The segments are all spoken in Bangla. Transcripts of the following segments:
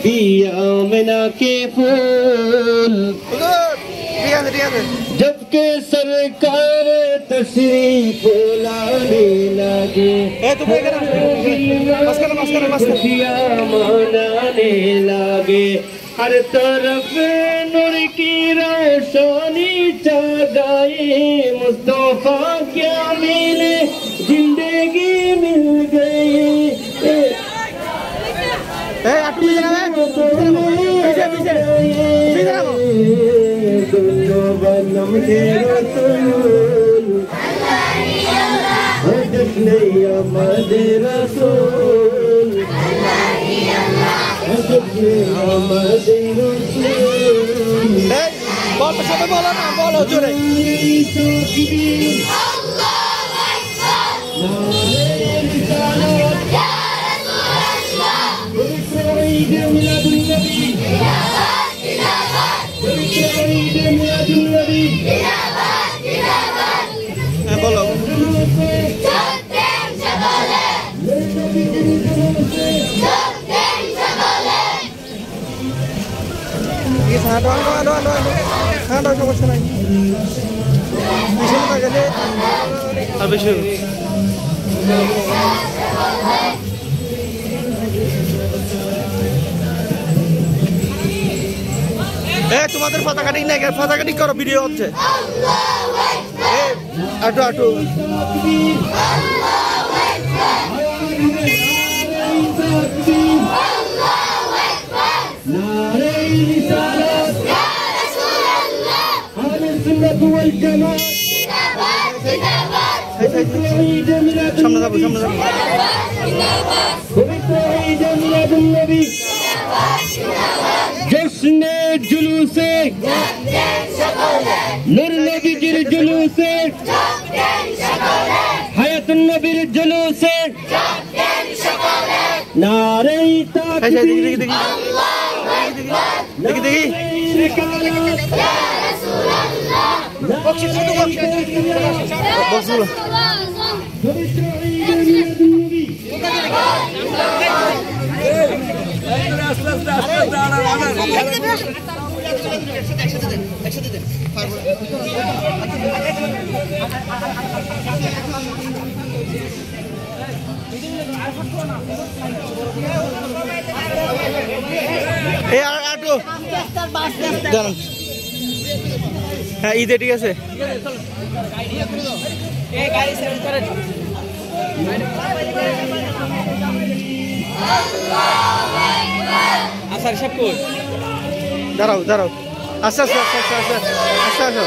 पिया आमिना के फूल जबकि सरकार तशरीफ लाने लगे खुशियाँ मनाने लगे हर तरफ नूर की रोशनी जगाए मुस्तफा क्या मिले जिंदगी मिल गई बनम के रसूल हजत नहीं हमारे रसूल हजत नहीं हमारे रसूल बोल सब बोलो ना बोलो जोरे बोलो তোমাদের পতাকা ঠিক নাই পতাকা ঠিক করো ভিডিও হচ্ছে আটু আটু সামনে যাবো সামনে যাবো जश्ने जुलूसे नूर नबीजिर जुलूसे हयातुन नबीर जुलूसे नारे ताकबीर देखी হ্যাঁ ঈদে ঠিক আছে আসার সব কই দাঁড়াও দাঁড়াও আস্তে আস্তে আস্তে আস্তে আস্তে আস্তে আস্তে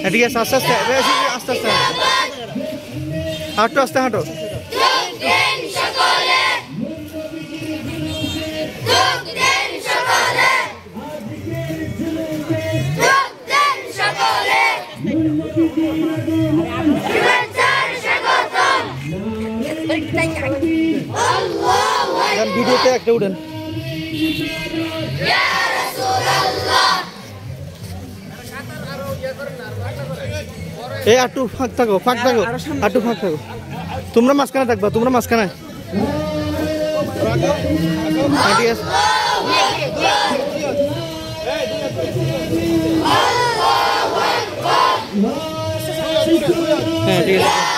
ঠিক আছে আস্তে আস্তে আস্তে আস্তে হাঁটো আস্তে হাঁটো ভিডিওতে একটা উঠেন এই আটু ফাঁক থাকো আটু ফাঁক থাকো তোমরা মাঝখানে থাকবা তোমরা মাঝখানে ঠিক আছে হ্যাঁ ঠিক আছে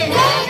Yeah.